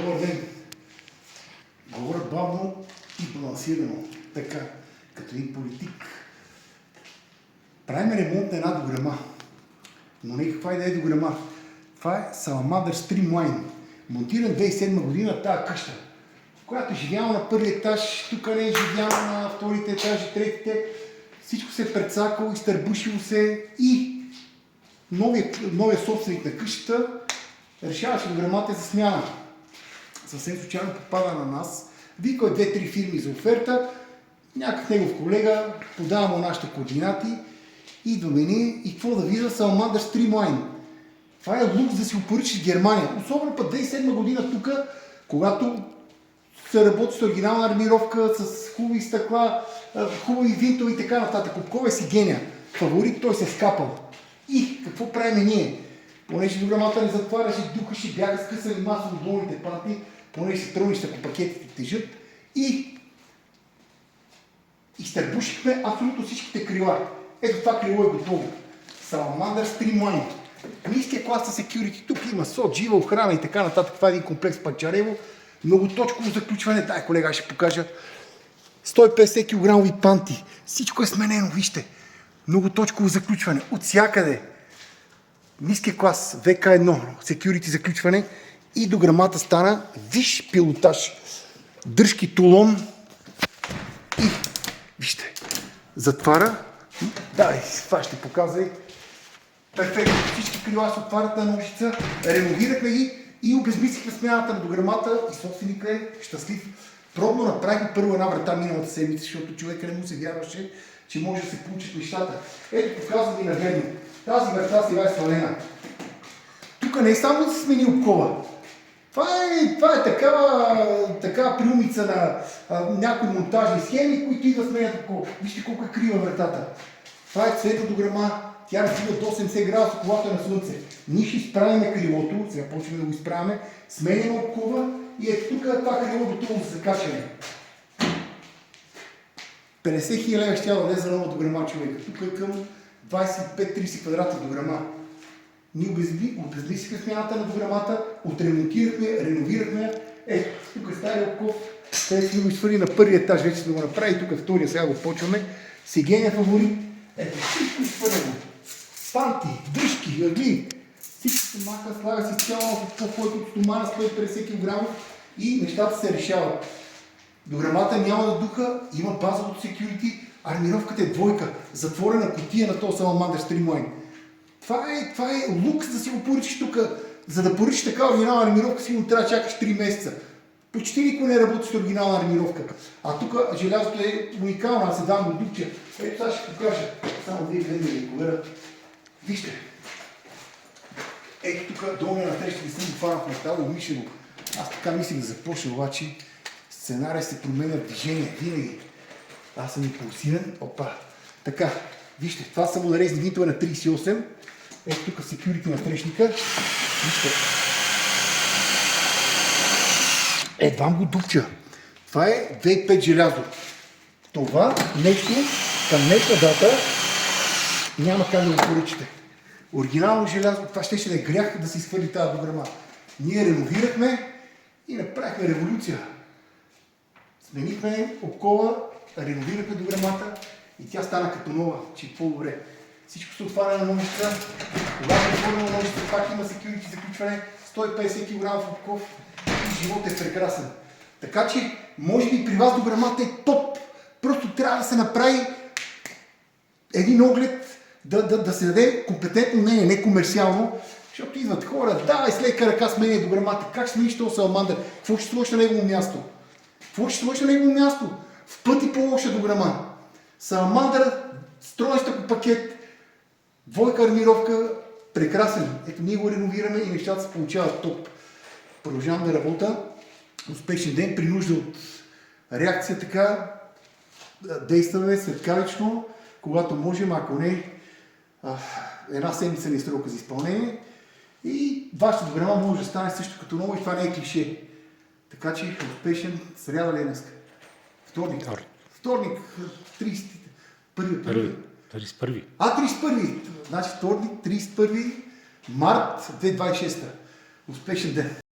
Добър ден! Говоря бавно и балансирано, така, като един политик. Правим ремонт на една дограма, но не каква и да е дограма. Това е Salamander Streamline, монтиран 2007 година тази къща, която живяла на първи етаж, тук не е живяла на вторите етажи, третите. Всичко се е прецакало, изтърбушило се и новия собственик на къщата решаваше дограмата за смяна. Съвсем случайно попада на нас, вика 2-3 фирми за оферта, някакъв негов колега, подава му нашите координати, идваме ние и какво да вижда Salamander Streamline. Това е лукс да си опоръчаш в Германия. Особено път 2007 година тук, когато се работи с оригинална армировка, с хубави стъкла, хубави винтове и така нататък. Купкова си гения. Фаворит, той се е скапал. И какво правим ние? Понеже дограмата не затваряше, духаше, бяха скъсани масово долните панти, понеже се тръгнища по пакетите тежат и изтърбушихме абсолютно всичките крила. Ето това крило е готово. Salamander Streamline. Ниския клас на security, тук има сот, жива охрана и така нататък. Това е един комплекс Панчарево. Многоточково заключване. Дай, колега, ще покажа. 150 кг панти. Всичко е сменено, вижте. Многоточково заключване. От всякъде. Ниския клас, ВК1, security заключване и дограмата стана виж пилотаж. Дръжки тулон и вижте, затваря. Дай, това ще показва. Перфектно, всички крила се отварят на ножица, реновирахме ги и обезмислихме смяната на дограмата и собственика е щастлив. Пробно направихме първо една врата миналата седмица, защото човека не му се вярваше, че може да се получат нещата. Ето, показвам ви нагледно. Тази врата сега е свалена. Тук не е само да се смени обкова. Това е такава приумица на някои монтажни схеми, които идват сменят обкова. Вижте колко е крива вратата. Това е цвета дограма. Тя развива до 80 градуса, когато е на слънце. Ние ще изправяме крилото, сега почваме да го изправяме, сменяме обкова и ето тук това крило готово за закачане. 50 000 лева ще даде за нова дограма човека. Тук е към 25-30 квадрата дограма. Ние обезмислихме смяната на дограмата, отремонтирахме, реновирахме. Ето, тук е стария обков, където сме го изхвърли на първия етаж, вече сме го направили, тук е втория, сега го почваме. Сегения фаворит. Ето, всичко изхвърлено. Панти, дръжки, ъгли. Всичко се маха, слага си цяло нов обков, който от стомана 150 кг и нещата се решават. Дограмата няма да духа, има базовото security, армировката е двойка, затворена кутия на този Salamander Streamline. Това е лукс да си го поръчиш тук. За да поръчиш така оригинална армировка, сигурно трябва да чакаш 3 месеца. Почти никой не работи с оригинална армировка. А тук желязото е уникално, аз се дам го дупче. Ето сега ще покажа. Само вие гледаме да ковера. Вижте. Ето тук долния на среща не съм го фанал в метал, умишлено. Аз така мислих да започна, обаче сценария се променя в движение, винаги. Аз съм импулсивен. Опа. Така, вижте, това са самонарезни винтове на 38. Ето тук security на срещника. Вижте. Едвам го дупча. Това е 2.5 желязо. Това нещо към днешна дата няма как да го поръчате. Оригинално желязо, това ще да е грях да се изхвърли тази дограма. Ние реновирахме и направихме революция. Сменихме обкова, реновирахме дограмата и тя стана като нова, че е по-добре. Всичко се отваря на ножица. Когато е отворено на ножица, пак има security заключване, 150 кг обков и живот е прекрасен. Така че, може би при вас дограмата е топ. Просто трябва да се направи един оглед, да се даде компетентно мнение, не комерциално, защото идват хора, давай с лека ръка сменя дограмата. Как смениш този Salamander? Какво ще сложиш на негово място? Какво ще сложиш на негово място? В пъти по-лоша дограма. Salamander, стройста по пакет, двойка армировка, прекрасен. Ето ние го реновираме и нещата се получават топ. Продължавам да работя. Успешен ден, при нужда от реакция така, действаме светкавично, когато можем, ако не, една седмица не е срока за изпълнение. И вашата дограма може да стане също като ново и това не е клише. Така че успешен, сряда ли е днес? Вторник. Вторник, 31. 31. 31. Значи вторник, 31 март 2026. Успешен ден.